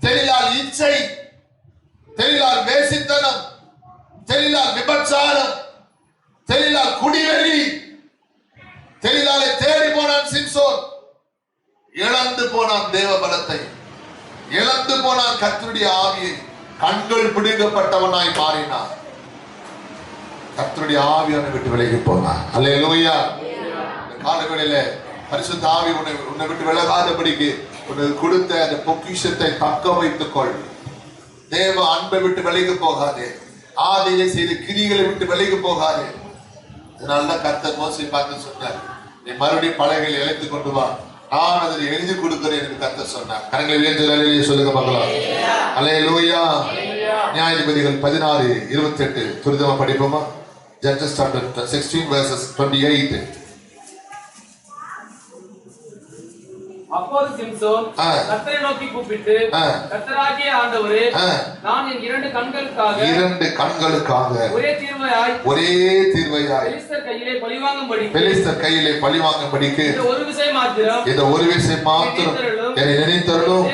தெளிலால் இச்சை, தெளிலால் வேசித்தனம், தெளிலால் விபச்சாரம், தெளிலால் குடிவெறி, தெளிலாலை தேடி போனான் சிம்சோன். இழந்து போனான் தேவ பலத்தை, இழந்து போனான் கர்த்தருடைய ஆவியை, கண்கள் பிடுங்கப்பட்டவனாய் மாறினான். கர்த்தருடைய ஆவியான விட்டு விலகி போனான். அல்லேலூயா. இந்த காலவேளையில பரிசுத்த ஆவி உன்னை விட்டு விலகாதபடிக்கு உனக்கு கொடுத்த அந்த பொக்கிஷத்தை தக்க வைத்துக் கொள். தேவ அன்பை விட்டு விலகி போகாதே. ஆதியிலே செய்த கிரிகளை விட்டு விலகி போகாதே. அதனாலதான் கர்த்தர் மோசேயை பார்த்து சொன்னார், நீ மறுபடியும் பலகைகளை இழைத்து கொண்டு வா, நான் அதை எழுதி கொடுக்கிறேன் என்று கர்த்தர் சொன்னார். கரங்களை உயர்த்தி சொல்லுங்க பார்க்கலாம். அல்லேலூயா. நியாயாதிபதிகள் 16:28 துரிதமா படிப்போமா? Judges chapter 16 verses 28. அப்போது சிம்சோன் கர்த்தரை நோக்கி கூப்பிட்டு, கர்த்தராகிய ஆண்டவரே, நான் என் 2 கண்களுக்காக ஒரே தீர்வையாய் பெலிஸ்தர் கையிலே பழிவாங்கும்படிக்கு இந்த ஒரு விஷயம் மாத்திரம் என்னை நினைத்தருளும்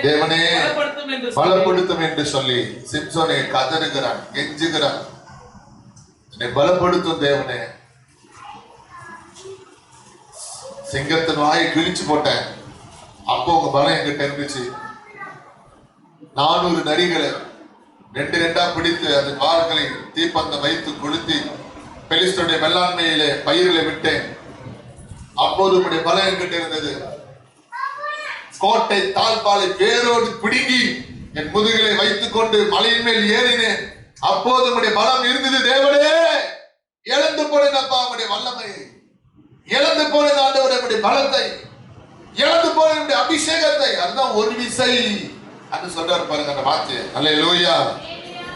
தேவனே, பலப்படுத்தும் என்று சொல்லி சிம்சோனை கதறுகிறான், கெஞ்சுகிறான். என்னை பலப்படுத்தும் தேவனே. சிங்கத்தின் வாயை கிழிச்சு போட்டேன், அப்போ உங்க பலம் என்கிட்ட இருந்துச்சு. 400 நரிகளை 2 பிடித்து அதன் வார்களை தீப்பந்தம் வைத்து கொளுத்தி பெலிஸ்தருடைய வெள்ளாண்மையிலே பயிர்களை விட்டேன். அப்போது உடைய பலம் என்கிட்ட இருந்தது. கோட்டை தாழ்பாலை வேரோடு பிடுங்கி என் முதுகிலை வைத்துக் கொண்டு மலையின் மேல் ஏறினேன். அப்போது உடைய பலம் இருந்தது. தேவனே, இழந்து போனேனப்பா உடைய வல்லமையை, இழந்து போனது ஆண்டவருடைய பலத்தை, இழந்து போன அபிஷேகத்தை. அதுதான் ஒரு விசை அது சொல்றாரு பாருங்க அந்த வார்த்தை. அல்லேலூயா.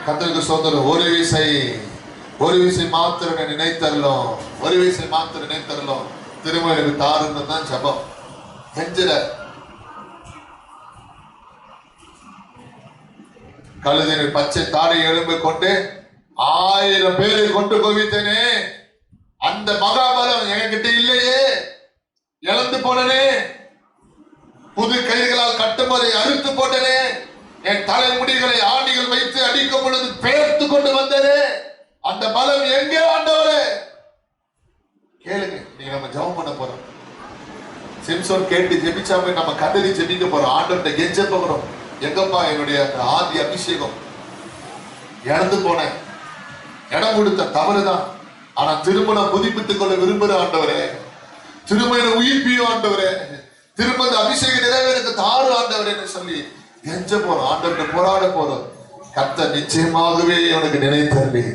கர்த்தருக்கு ஸ்தோத்திரம். ஒரு விசை மாத்திரம் நினைத்தரலாம், ஒரு விசை மாத்திரம் நினைத்தரலாம், திரும்ப எனக்கு தாருன்னு தான் ஜபம். கெஞ்சுற கழுதின் பச்சை தாடை எலும்பு கொண்டு 1000 பேரை கொண்டு குவித்தனே. அந்த மகாபலம் என்கிட்ட இல்லையே, இழந்து போனனே. புது கயிறுகளால் கட்டும்போதை அறுத்து போட்டனே. என் தலைமுடிகளை ஆணிகள் வைத்து அடிக்கும் பொழுது பெயர்த்து கொண்டு வந்தனே. அந்த பலம் எங்கே ஆண்டவரே? கேளுங்க. இன்னைக்கு நம்ம ஜெபம் பண்ண போறோம். சிம்சோன் கேட்டு ஜெபிச்சாம நம்ம கதறி ஜெபிக்க போறோம். ஆண்டவர்கிட்ட கெஞ்ச போகிறோம். எங்கப்பா என்னுடைய ஆதி அபிஷேகம்? இழந்து போனேன், இடம் கொடுத்த தவறுதான். ஆனா திரும்ப நான் புதுப்பித்துக் கொள்ள விரும்புற ஆண்டவரே, திரும்ப என்ன உயிர்ப்பியும் ஆண்டவரே, திரும்ப அந்த அபிஷேக நிறைவே எனக்கு தாரு ஆண்டவரேன்னு சொல்லி கெஞ்ச போறோம். ஆண்டவர்கிட்ட போராட போறோம். கர்த்தர் நிச்சயமாகவே அவனுக்கு நினைத்தருளி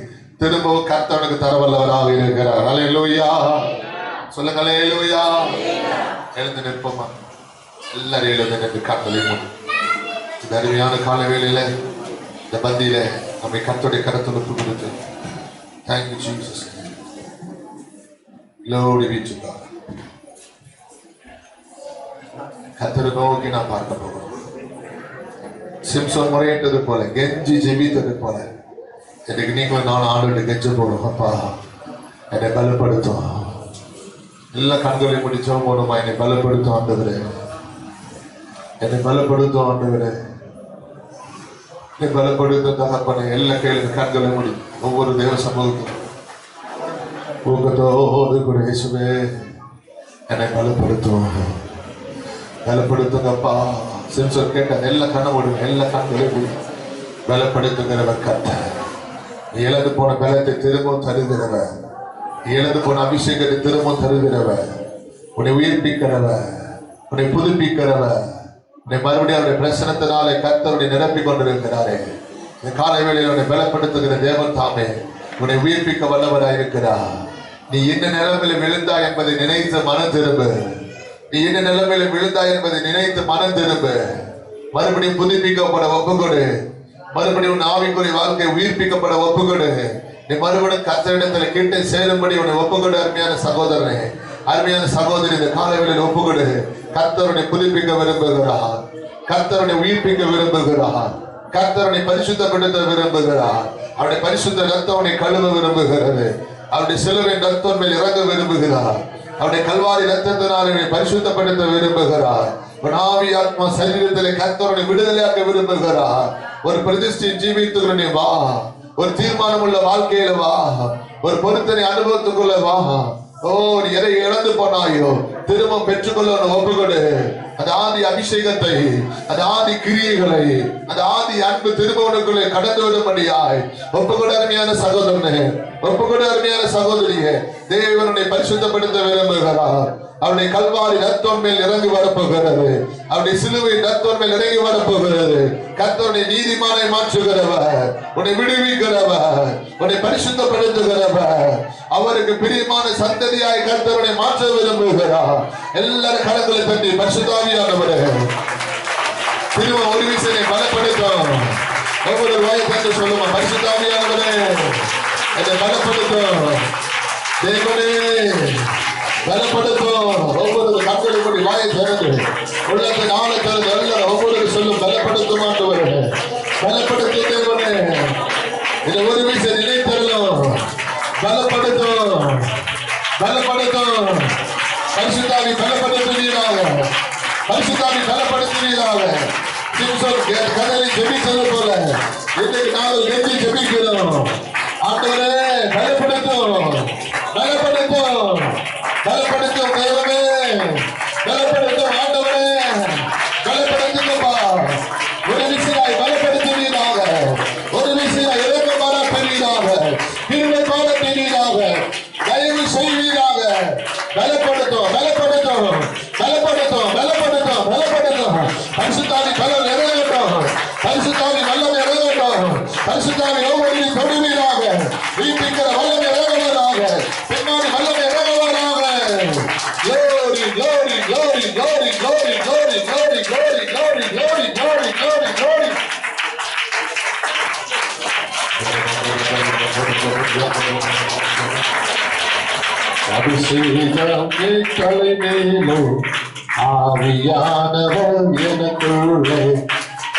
திரும்பவும் கர்த்தர் அவனுக்கு தரவல்லவராக இருக்கிறார். அல்லேலூயா சொல்லுங்க, அல்லேலூயா. எழுந்து நிற்போமா? எல்லாரும் எழுந்து நின்று கர்த்தரை முன் இந்த அருமையான கால வேளையில இந்த பந்தியில நம்மை கர்த்தருடைய கரத்தில் ஒப்பு கொடுத்து thank you Jesus. Glory be to God. கர்த்தரை நோக்கி நான் பார்க்க போகிறோம். சிம்சோன் முறையிட்டது போல, கெஞ்சி ஜெபித்தது போல எனக்கு நீங்களும் நான் ஆண்டவர்கிட்ட கெஞ்ச போறோம். அப்பா என்னை பலப்படுத்தும். எல்லா கண்களை முடிச்சோம் போனோமா, என்னை பலப்படுத்தும் ஆண்டவரே, என்னை பலப்படுத்தும் ஆண்டவரே, என்னை பலப்படுத்தும் தகப்பனே. எல்லா கேள்வி கண்களை முடி ஒவ்வொரு தேவ சமூகத்தும் ஊக்கத்தோடு கூட இயேசுவே என்னை பலப்படுத்தும், பலப்படுத்துங்கப்பா. சிம்சோன் கேட்ட எல்லா கண்ணோடு எல்லா கண்களையும் பலப்படுத்துகிறவர் கர்த்தர். இழந்து போன பலத்தை திரும்பவும் தருகிறவர், இழந்து போன அபிஷேகத்தை திரும்பவும் தருகிறவர், உன்னை உயிர்ப்பிக்கிறவர், உன்னை புதுப்பிக்கிறவர், உன்னை மறுபடியும் அவருடைய பிரசனத்தினாலே கர்த்தருடைய நிரப்பிக் கொண்டிருக்கிறாரே. இந்த காலை வேளையில் உன்னை பலப்படுத்துகிற தேவன் தாமே உன்னை உயிர்ப்பிக்க வல்லவராயிருக்கிறார். நீ என்ன நிலைமையில விழுந்தா என்பதை நினைத்து மனம் திரும்பு. நீ என்ன நிலைமையில விழுந்தா என்பதை நினைத்து மனம் திரும்பு. மறுபடியும் புதுப்பிக்கப்பட ஒப்புக்கொடு. மறுபடியும் ஆவிக்குரிய வாழ்க்கை உயிர்ப்பிக்கப்பட ஒப்புக்கொடு. நீ மறுபடியும் கர்த்தரிடத்துல கிட்ட சேரும்படி உன்னை ஒப்புக்கொடு. அருமையான சகோதரனே, அருமையான சகோதரி, இந்த காலவெளியில் ஒப்புக்கொடு. கர்த்தருடைய புதுப்பிக்க விரும்புகிறார், கர்த்தருடைய உயிர்ப்பிக்க விரும்புகிறார், கர்த்தருடைய பரிசுத்தப்படுத்த விரும்புகிறார். அவருடைய பரிசுத்த ரத்தம் உன்னை கழுவ விரும்புகிறது. அவருடைய சிலுவையின் ரத்தம் மேல் இறங்க விரும்புகிறார். அவருடைய கல்வாரி ரத்தத்தினால் என்னை பரிசுத்தப்படுத்த விரும்புகிறார். உன் ஆவி ஆத்மா சரீரத்திலே கர்த்தருடைய விடுதலையாக்க விரும்புகிறார். ஒரு பிரதிஷ்டையின் ஜீவித்துக்குள்ள நீ வா, ஒரு தீர்மானம் உள்ள வாழ்க்கையில வா, ஒரு பொருத்தனை அனுபவத்துக்குள்ள வா. ஓ, நீ எதை இழந்து போனாயோ திரும்ப பெற்றுக்கொள்ள ஒப்புக்கொடு. அந்த ஆதி அபிஷேகத்தை, அந்த ஆதி கிரியைகளை, அந்த ஆதி அன்பு திரும்பவனுக்குள்ளே கடந்து விடும்படியாய் ஒப்புக்கொடு. அருமையான சகோதரனே, ஒப்புக்கொடு. அருமையான சகோதரியே, தேவனுடைய பரிசுத்தப்படுத்த விரும்புகிறார். அவருடைய கல்வாரி ரத்தம் மேல் இறங்கி வரப்போகிறது. அவருடைய சிலுவை ரத்தம் மேல் இறங்கி வரப்போகிறது. கர்த்தருடைய நீதிமானை மாற்றுகிறவர், உன்னை விடுவிக்கிறவர், உன்னை பரிசுத்தப்படுத்துகிறவர், அவருக்கு பிரியமான சந்ததியாய் கர்த்தருடைய மாற்ற விரும்புகிறார். எல்லாரும் கரங்களை தட்டி பரிசுத்தாவியானவரே திரும்ப ஒரு விஷயத்தை பலப்படுத்தும். ஒவ்வொரு வாயை தந்து சொல்லுமா, பரிசுத்தாவியானவரே என்னை பலப்படுத்தும், தேவனே பலப்படுத்தும். ஒவ்வொரு கண்களை கொண்டு வாயை திறந்து உள்ளத்தை நாளை திறந்து எல்லாரும் ஒவ்வொரு சொல்லும் பலப்படுத்தும் ஆண்டவரே, பலப்படுத்தும் தேவனே. இதை ஒரு விஷயம் நினைத்தரலும், பலப்படுத்தும், பலப்படுத்தும். பரிசுத்தாவி பலப்படுத்துவீராக, பரிசுத்தாவி பலப்படுத்துவீராக. சிம்சோன் கதறி ஜெபித்தது போல இன்றைக்கு நாங்கள் கெஞ்சி ஜெபிக்கிறோம். ஆண்டவரே பலப்படுத்தும், பலப்படுத்தும், பலப்படுத்தும் தேவனே, பலப்படுத்தும் ஆண்டவரே, பலப்படுத்துங்கப்பா. ஒரு விஷயம் பலப்படுத்துவீராக, ஒரு விஷயம் இறக்கமான பெரியதாக, கிருபையான பெரியதாக தயவு செய்வீராக. பலப்படுத்தும், பலப்படுத்தும், பலப்படுத்தும், பலப்படுத்தும், பலப்படுத்தும். பரிசுத்தாவி பலம் இறங்கட்டும், பரிசுத்தாவி வல்லம் இறங்கட்டும், பரிசுத்தாவி ஒவ்வொரு தொடுவீராக. வீட்டிக்கிற வல்லம் இறங்குவதாக, பின்னாடி வல்லம் இறங்குவதாக. Glory, glory, glory, glory, glory, glory, glory, glory, glory, glory, glory, glory, glory. அபிஷேகம் தலைமேலோ ஆவியானவர் எனக்குள்ளே,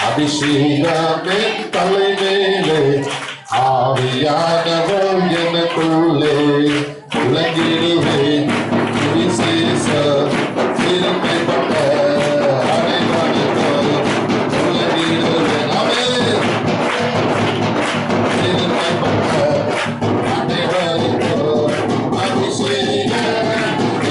அபிஷேகமே தலைமேலே ஆவியானவர் எனக்குள்ளே. உலகிடுவேன் விசேஷ திருமைப்பட்ட அனைவருக்கும் உலகிடுவேன். திருமைப்பட்ட அனைவருக்கும் அபிஷேகம்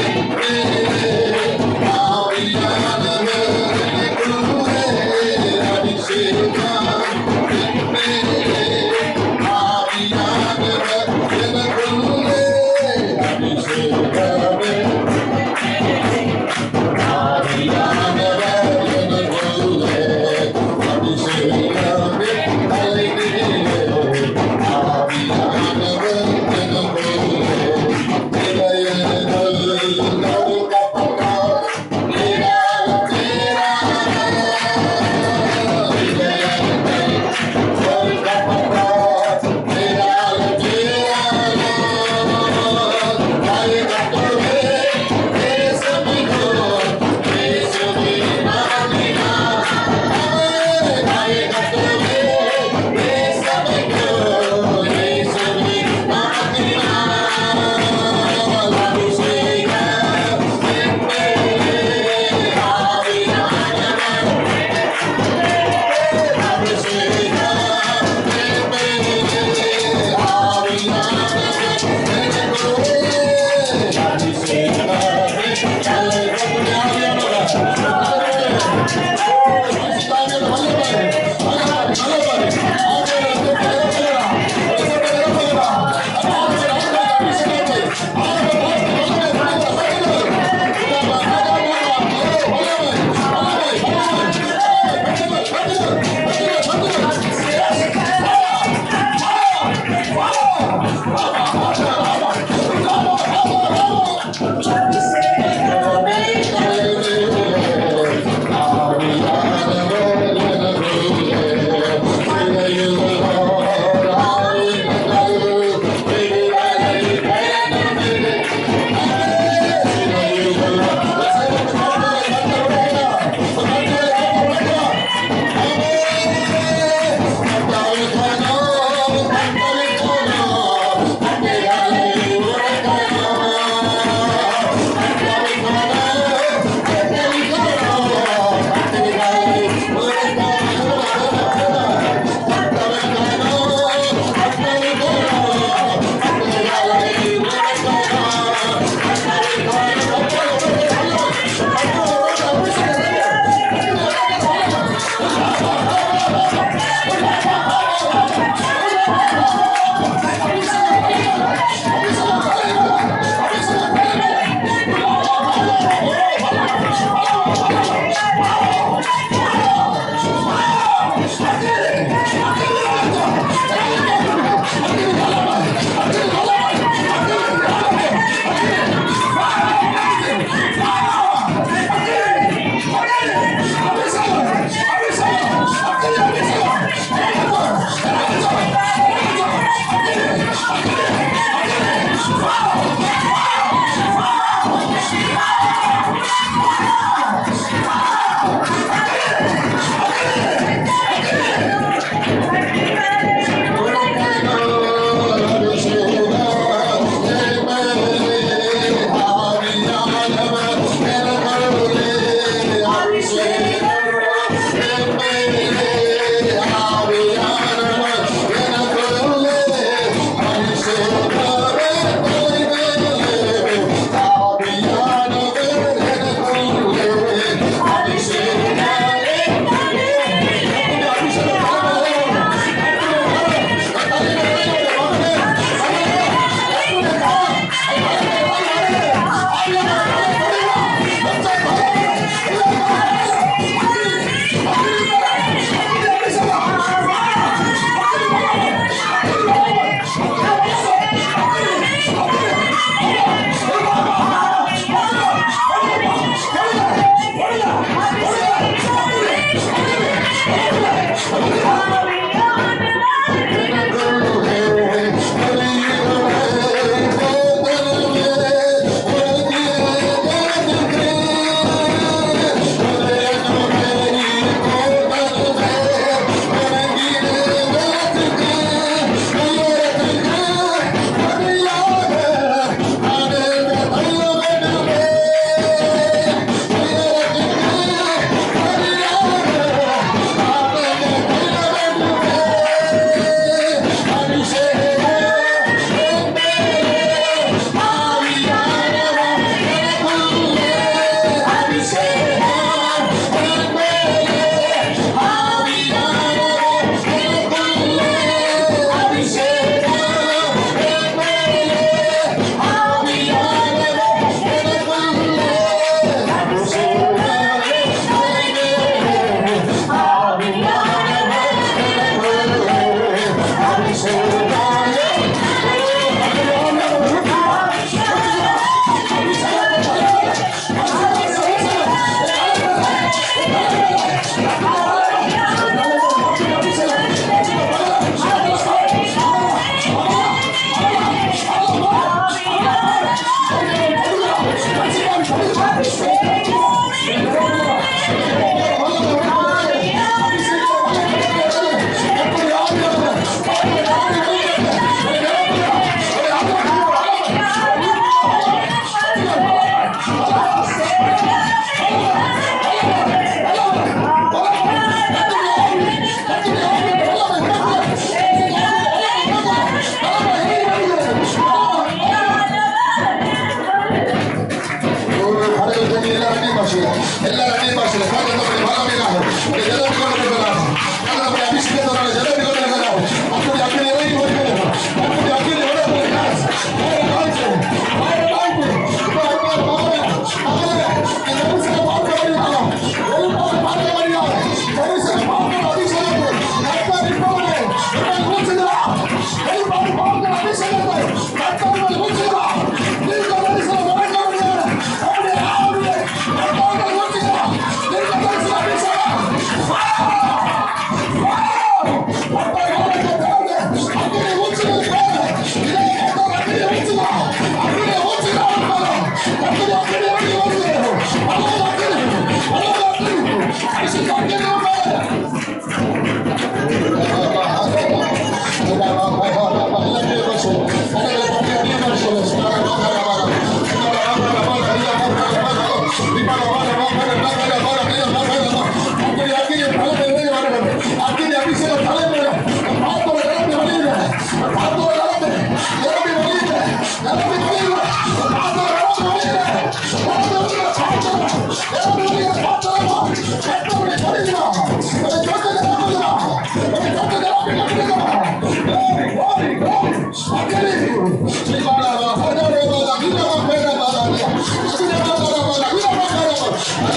Hey!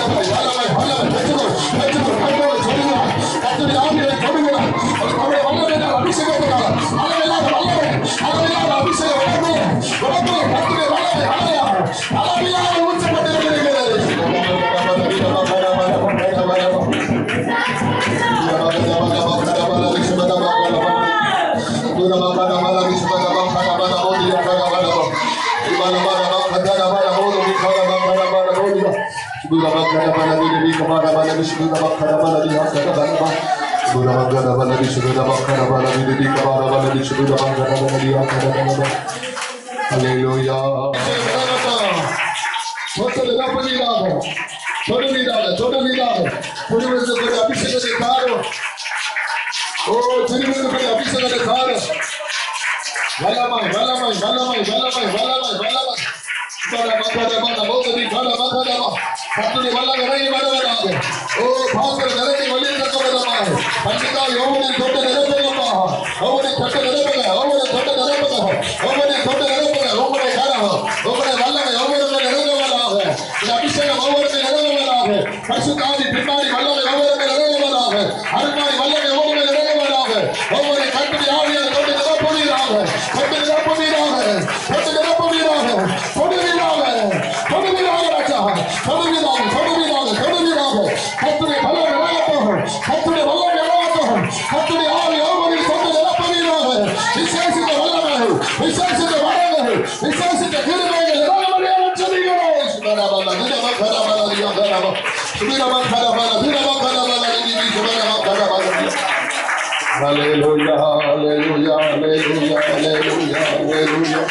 Hallelujah, hallelujah, hallelujah, hallelujah, hallelujah.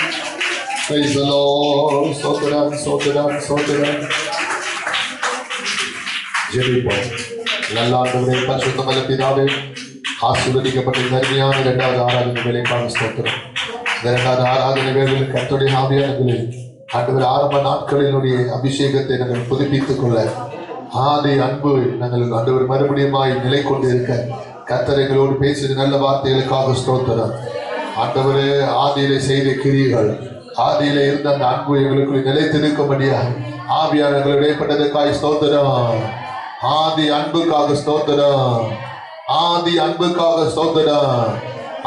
Praise the Lord. Sotram, sotram, sotram. ஜெபிப்போம். நல்ல ஆண்டவரே, பரிசுத்தமுள்ள பிதாவே, ஆசீர்வதிக்கப்பட்ட நன்மையான இரண்டாவது ஆராதனை வேலைக்காக ஸ்தோத்திரம். இந்த இரண்டாவது ஆராதனை வேளையில் கர்த்தருடைய ஆவியானவர்களே, ஆண்டவர் ஆரம்ப நாட்களினுடைய அபிஷேகத்தை நாங்கள் புதுப்பித்துக் கொள்ள ஆதி அன்பு நாங்கள் ஆண்டவர் மறுபடியுமாய் நிலை கொண்டு இருக்க கர்த்தர் எங்களோடு பேசிய நல்ல வார்த்தைகளுக்காக ஸ்தோத்திரம். ஆண்டவரே, ஆதியிலே செய்த கிரியைகள், ஆதியிலே இருந்த அந்த அன்பு எங்களுக்குள் நிலைத்திருக்கும்படியாக ஆவியானவர்கள் இடைப்பட்டதற்காக ஸ்தோத்திரம். ஆதி அன்புக்காக ஸ்தோத்திரம். ஆதி அன்புக்காக ஸ்தோத்திரம்.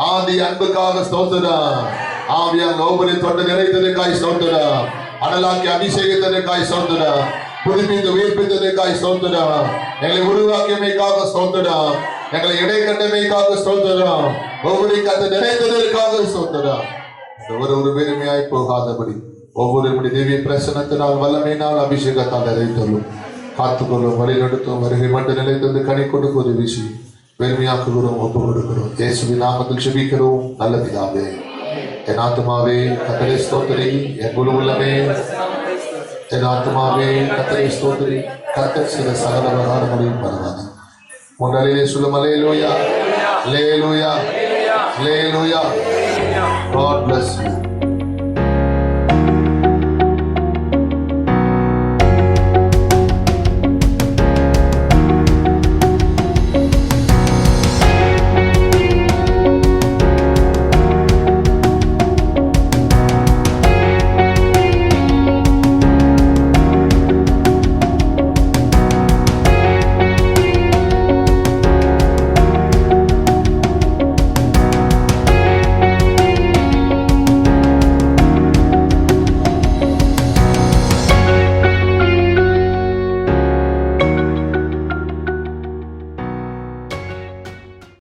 ஆதி அன்புக்காக ஸ்தோத்திரம். ஆவியான ஒவ்வொரு தொண்டு நிறைத்ததற்காய் ஸ்தோத்திரம். அனலாக்கி அபிஷேகத்திற்காய் ஸ்தோத்திரம். புதுப்பித்து உயிர்ப்பித்ததற்காய் ஸ்தோத்திரம். எங்களை உருவாக்கியமைக்காக ஸ்தோத்திரம். எங்களை இடை கண்டமைக்காக ஸ்தோத்திரம். ஒவ்வொரு கத்தை நிறைத்ததற்காக ஸ்தோத்திரம். ஒரு பெருமையாய் போகாதபடி ஒவ்வொரு தேவிய பிரசனத்தினால் வல்லமையினால் அபிஷேகத்தால் நிறைத்தலும் காத்துக்கொள்ளும், வழிநடத்தும், வருகை மட்டும் நிலைத்தது கனி கொடுக்க உதவி செய்யும். பெருமையாக்குகிறோம், ஒப்பு கொடுக்கிறோம். இயேசுவின் நாமத்தில் ஜெபிக்கிறோம் நல்ல பிதாவே. என் ஆத்துமாவே கர்த்தரை ஸ்தோத்திரி, என் முழு உள்ளமே என் ஆத்துமாவே கர்த்தரை ஸ்தோத்திரி. கர்த்தர் சில சகல பிரகாரங்களையும் பரவாது. முன்னாலே சொல்லும் அல்லேலூயா, அல்லேலூயா, அல்லேலூயா. God bless you.